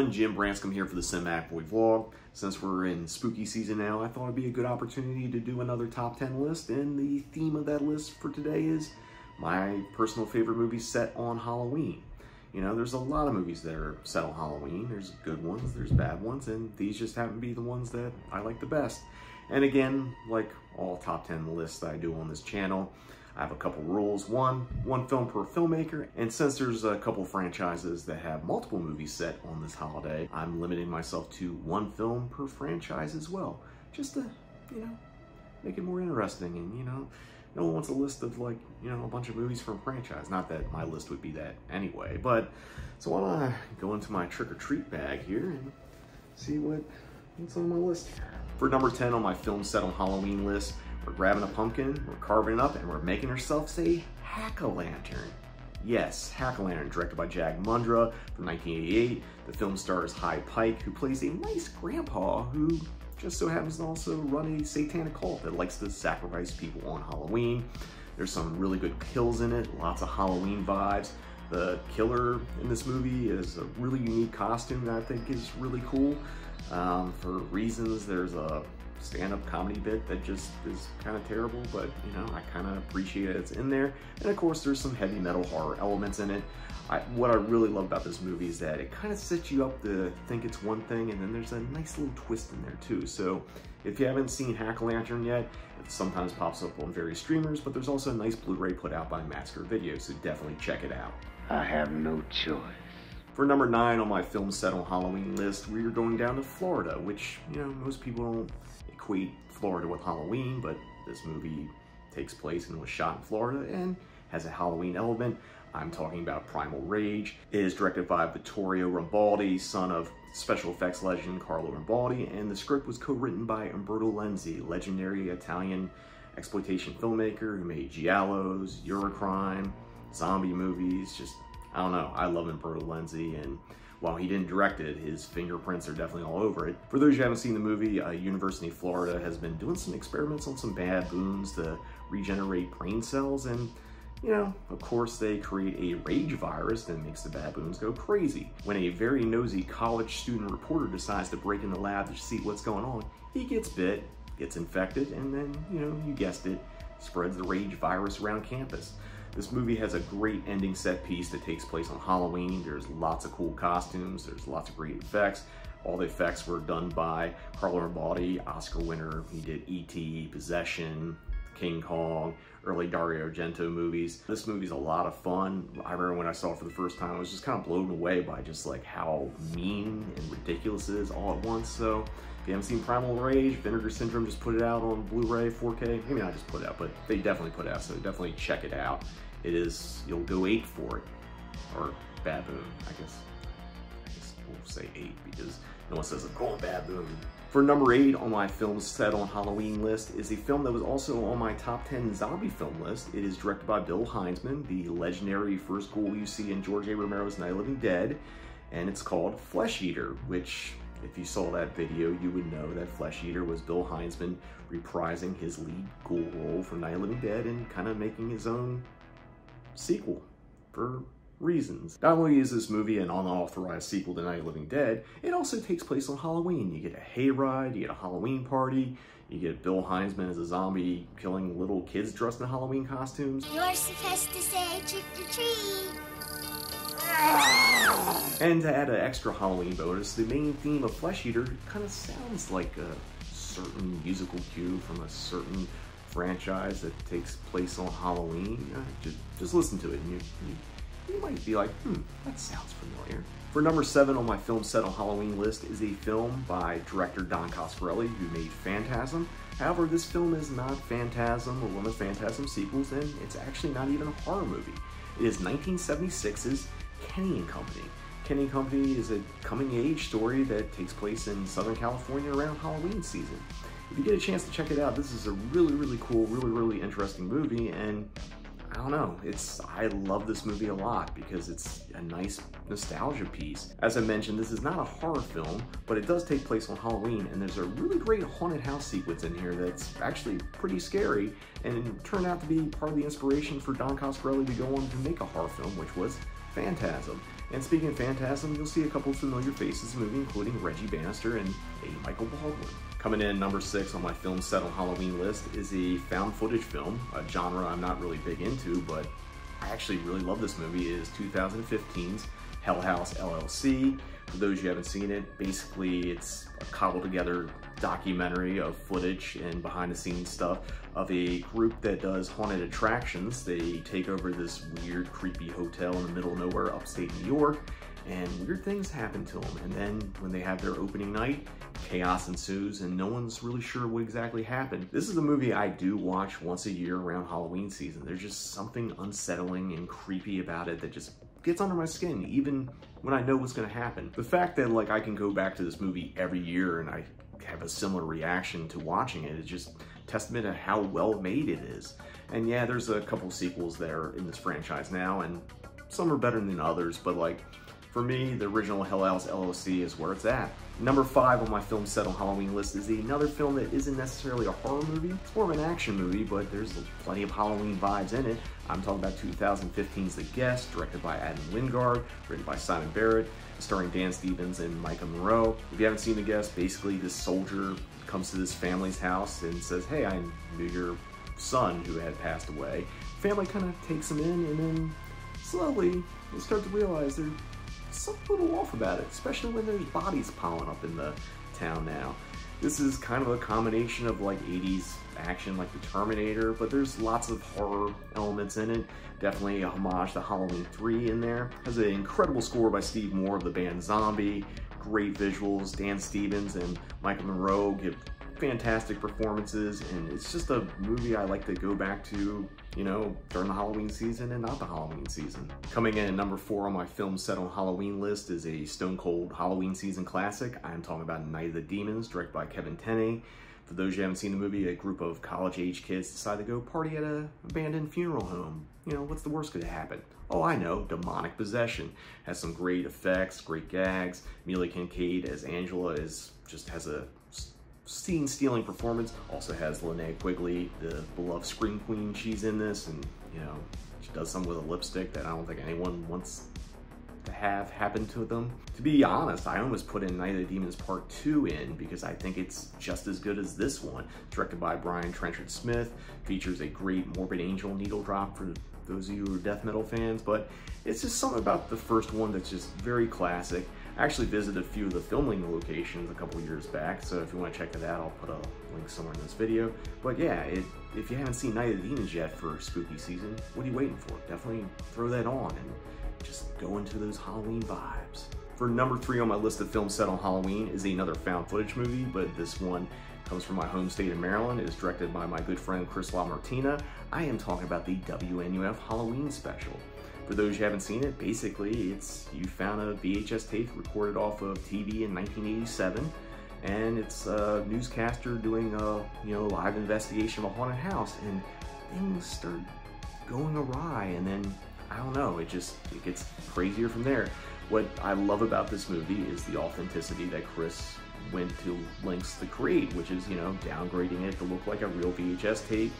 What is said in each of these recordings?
everyone, Jim Branscombe here for the Cinematic Boy Vlog. Since we're in spooky season now, I thought it'd be a good opportunity to do another top 10 list, and the theme of that list for today is my personal favorite movies set on Halloween. You know, there's a lot of movies that are set on Halloween. There's good ones, there's bad ones, and these just happen to be the ones that I like the best. And again, like all top 10 lists that I do on this channel, I have a couple rules. One film per filmmaker, and since there's a couple franchises that have multiple movies set on this holiday, I'm limiting myself to one film per franchise as well, just to, you know, make it more interesting. And, you know, no one wants a list of, like, you know, a bunch of movies from a franchise. Not that my list would be that anyway, but so why don't I go into my trick-or-treat bag here and see what's on my list. For number 10 on my film set on Halloween list, we're grabbing a pumpkin, we're carving it up, and we're making ourselves a Hacka Lantern. Yes, Hacka Lantern, directed by Jack Mundra from 1988. The film stars Hy Pike, who plays a nice grandpa who just so happens to also run a satanic cult that likes to sacrifice people on Halloween. There's some really good kills in it, lots of Halloween vibes. The killer in this movie is a really unique costume that I think is really cool. For reasons, there's a stand-up comedy bit that just is kind of terrible, but you know, I kind of appreciate it. It's in there. And of course, there's some heavy metal horror elements in it. What I really love about this movie is that it kind of sets you up to think it's one thing, and then there's a nice little twist in there too. So if you haven't seen Hacka Lantern yet, it sometimes pops up on various streamers, but there's also a nice Blu-ray put out by Massacre Video, so definitely check it out. I have no choice. For number 9 on my film set on Halloween list, we are going down to Florida, which, you know, most people don't equate Florida with Halloween, but this movie takes place and was shot in Florida and has a Halloween element. I'm talking about Primal Rage. It is directed by Vittorio Rambaldi, son of special effects legend Carlo Rambaldi, and the script was co-written by Umberto Lenzi, legendary Italian exploitation filmmaker who made Giallos, Eurocrime, zombie movies. Just, I don't know, I love Umberto Lenzi, and while he didn't direct it, his fingerprints are definitely all over it. For those who haven't seen the movie, University of Florida has been doing some experiments on some baboons to regenerate brain cells, and you know, of course, they create a rage virus that makes the baboons go crazy. When a very nosy college student reporter decides to break in the lab to see what's going on, he gets bit, gets infected, and then, you know, you guessed it, spreads the rage virus around campus. This movie has a great ending set piece that takes place on Halloween. There's lots of cool costumes, there's lots of great effects. All the effects were done by Carlo Rambaldi, Oscar winner. He did E.T., Possession, King Kong, early Dario Argento movies. This movie's a lot of fun. I remember when I saw it for the first time, I was just kind of blown away by just like how mean and ridiculous it is all at once. So if you haven't seen Primal Rage, Vinegar Syndrome just put it out on Blu-ray 4K. Maybe not just put it out, but they definitely put it out, so definitely check it out. It is, you'll go 8 for it. Or baboon, I guess we'll say 8 because no one says I'm going baboon. For number 8 on my films set on Halloween list is a film that was also on my top 10 zombie film list. It is directed by Bill Heinzman, the legendary first ghoul you see in George A. Romero's Night of the Living Dead, and it's called Flesh Eater, which, if you saw that video, you would know that Flesh Eater was Bill Heinzman reprising his lead ghoul role from Night of the Living Dead and kind of making his own sequel for reasons. Not only is this movie an unauthorized sequel to Night of the Living Dead, it also takes place on Halloween. You get a hayride, you get a Halloween party, you get Bill Heinzman as a zombie killing little kids dressed in Halloween costumes. You're supposed to say trick or treat. And to add an extra Halloween bonus, the main theme of Flesh Eater kind of sounds like a certain musical cue from a certain franchise that takes place on Halloween. Just listen to it and you might be like, that sounds familiar. For number 7 on my film set on Halloween list is a film by director Don Coscarelli, who made Phantasm. However, this film is not Phantasm or one of the Phantasm sequels, and it's actually not even a horror movie. It is 1976's Kenny and Company. Kenny and Company is a coming-of-age story that takes place in Southern California around Halloween season. If you get a chance to check it out, this is a really, really cool, really interesting movie, and I don't know, I love this movie a lot because it's a nice nostalgia piece. As I mentioned, this is not a horror film, but it does take place on Halloween, and there's a really great haunted house sequence in here that's actually pretty scary, and it turned out to be part of the inspiration for Don Coscarelli to go on to make a horror film, which was Phantasm. And speaking of Phantasm, you'll see a couple of familiar faces in the movie, including Reggie Bannister and a Michael Baldwin. Coming in number 6 on my film set on Halloween list is a found footage film, a genre I'm not really big into, but I actually really love this movie. It is 2015's House LLC. For those who haven't seen it, basically it's a cobbled together documentary of footage and behind the scenes stuff of a group that does haunted attractions. They take over this weird, creepy hotel in the middle of nowhere, upstate New York, and weird things happen to them. And then when they have their opening night, chaos ensues and no one's really sure what exactly happened. This is a movie I do watch once a year around Halloween season. There's just something unsettling and creepy about it that just gets under my skin, even when I know what's gonna happen. The fact that like I can go back to this movie every year and I have a similar reaction to watching it is just testament to how well made it is. And yeah, there's a couple sequels that are in this franchise now, and some are better than others, but like, for me, the original House LLC is where it's at. Number 5 on my film set on Halloween list is another film that isn't necessarily a horror movie. It's more of an action movie, but there's plenty of Halloween vibes in it. I'm talking about 2015's The Guest, directed by Adam Wingard, written by Simon Barrett, starring Dan Stevens and Micah Monroe. If you haven't seen The Guest, basically this soldier comes to this family's house and says, hey, I knew your son who had passed away. Family kind of takes him in, and then slowly they start to realize there's something a little off about it, especially when there's bodies piling up in the town now. This is kind of a combination of like 80s action like the Terminator, but there's lots of horror elements in it. Definitely a homage to Halloween 3 in there. Has an incredible score by Steve Moore of the band Zombie. Great visuals. Dan Stevens and Micah Monroe give fantastic performances, and it's just a movie I like to go back to, you know, during the Halloween season and not the Halloween season. Coming in at number 4 on my film set on Halloween list is a stone cold Halloween season classic. I'm talking about Night of the Demons, directed by Kevin Tenney. For those who haven't seen the movie, a group of college-age kids decide to go party at an abandoned funeral home. You know, what's the worst could happen? Oh, I know, demonic possession. Has some great effects, great gags. Amelia Kincaid as Angela just has a scene-stealing performance. Also has Linnea Quigley, the beloved Scream Queen. She's in this, and you know, she does something with a lipstick that I don't think anyone wants to have happen to them. To be honest, I almost put in Night of the Demons Part 2 in because I think it's just as good as this one. Directed by Brian Trenchard Smith, features a great Morbid Angel needle drop for those of you who are death metal fans, but it's just something about the first one that's just very classic. I actually visited a few of the filming locations a couple years back, so if you want to check that out, I'll put a link somewhere in this video. But yeah, if you haven't seen Night of the Demons yet for spooky season, what are you waiting for? Definitely throw that on and just go into those Halloween vibes. For number 3 on my list of films set on Halloween is another found footage movie, but this one comes from my home state of Maryland. It is directed by my good friend Chris LaMartina. I am talking about the WNUF Halloween special. For those who haven't seen it, basically it's you found a VHS tape recorded off of TV in 1987, and it's a newscaster doing a live investigation of a haunted house, and things start going awry, and then I don't know, it gets crazier from there. What I love about this movie is the authenticity that Chris went to lengths to create, which is, you know, downgrading it to look like a real VHS tape,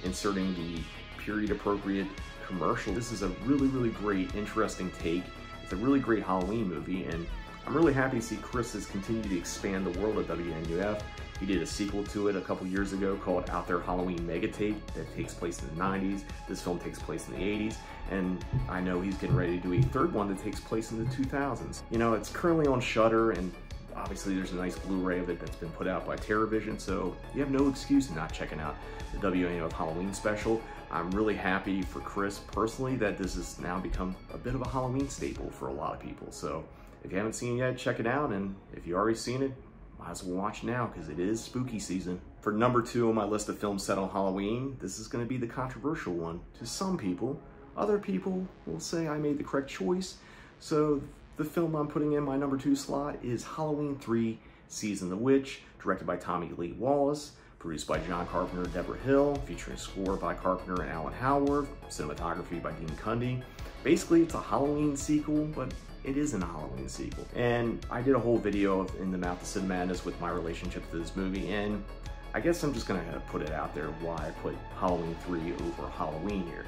inserting the period appropriate commercial. This is a really, really great, interesting take. It's a really great Halloween movie, and I'm really happy to see Chris has continued to expand the world of WNUF. He did a sequel to it a couple years ago called Out There Halloween Mega Tape that takes place in the 90s. This film takes place in the 80s, and I know he's getting ready to do a third one that takes place in the 2000s. You know, it's currently on Shudder, and obviously there's a nice Blu-ray of it that's been put out by TerrorVision, so you have no excuse in not checking out the WNUF Halloween special. I'm really happy for Chris personally that this has now become a bit of a Halloween staple for a lot of people. So if you haven't seen it yet, check it out, and if you've already seen it, might as well watch now because it is spooky season. For number 2 on my list of films set on Halloween, this is going to be the controversial one to some people. Other people will say I made the correct choice. So the film I'm putting in my number 2 slot is Halloween 3 Season of the Witch, directed by Tommy Lee Wallace, produced by John Carpenter and Deborah Hill, featuring score by Carpenter and Alan Howarth, cinematography by Dean Cundy. Basically, it's a Halloween sequel, but it isn't a Halloween sequel. And I did a whole video of In the Mouth of Sid Madness with my relationship to this movie, and I guess I'm just gonna put it out there why I put Halloween 3 over Halloween here.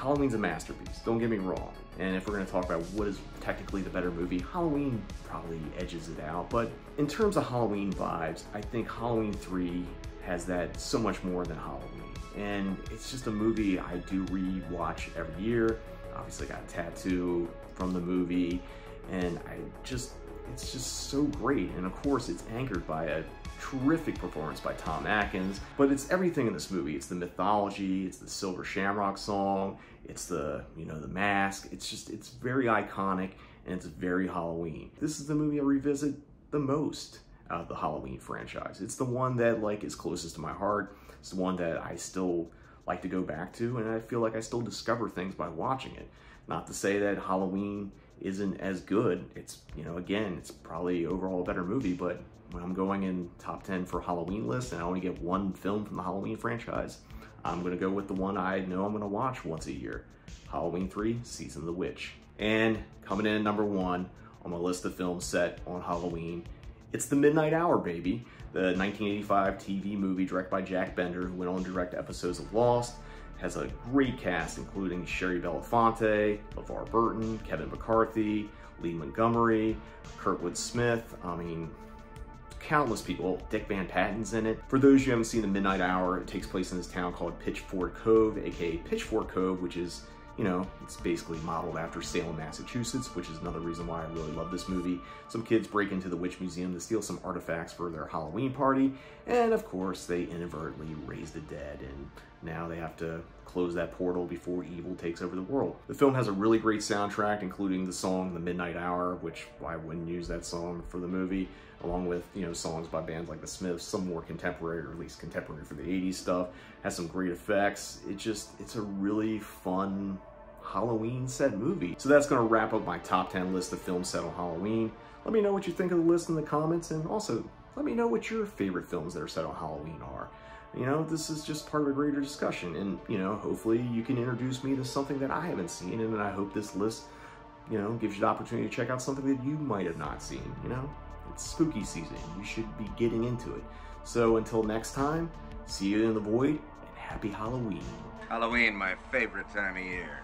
Halloween's a masterpiece, don't get me wrong. And if we're gonna talk about what is technically the better movie, Halloween probably edges it out. But in terms of Halloween vibes, I think Halloween 3 has that so much more than Halloween. And it's just a movie I do re-watch every year. Obviously I got a tattoo from the movie, and it's just so great. And of course it's anchored by a terrific performance by Tom Atkins, but it's everything in this movie. It's the mythology, it's the Silver Shamrock song, it's the, you know, the mask. It's very iconic, and it's very Halloween. This is the movie I revisit the most out of the Halloween franchise. It's the one that like is closest to my heart. It's the one that I still like to go back to, and I feel like I still discover things by watching it. Not to say that Halloween isn't as good. It's, you know, again, it's probably overall a better movie, but when I'm going in top 10 for Halloween list and I only get one film from the Halloween franchise, I'm gonna go with the one I know I'm gonna watch once a year. Halloween 3, Season of the Witch. And coming in at number 1 on my list of films set on Halloween, it's The Midnight Hour, baby. The 1985 TV movie directed by Jack Bender, who went on to direct episodes of Lost. Has a great cast, including Sherry Belafonte, LeVar Burton, Kevin McCarthy, Lee Montgomery, Kurtwood Smith. I mean, countless people. Dick Van Patten's in it. For those who haven't seen The Midnight Hour, it takes place in this town called Pitchfork Cove, aka Pitchfork Cove, which is, you know, it's basically modeled after Salem, Massachusetts, which is another reason why I really love this movie. Some kids break into the Witch Museum to steal some artifacts for their Halloween party, and of course they inadvertently raise the dead, and now they have to close that portal before evil takes over the world. The film has a really great soundtrack, including the song The Midnight Hour, which why wouldn't use that song for the movie, along with, you know, songs by bands like the Smiths, some more contemporary, or at least contemporary for the 80s stuff. Has some great effects. It's a really fun Halloween set movie. So that's gonna wrap up my top 10 list of films set on Halloween. Let me know what you think of the list in the comments, and also let me know what your favorite films that are set on Halloween are. You know, this is just part of a greater discussion, and, you know, hopefully you can introduce me to something that I haven't seen, and I hope this list, you know, gives you the opportunity to check out something that you might have not seen, you know? It's spooky season. You should be getting into it. So until next time, see you in the void, and happy Halloween. Halloween, my favorite time of year.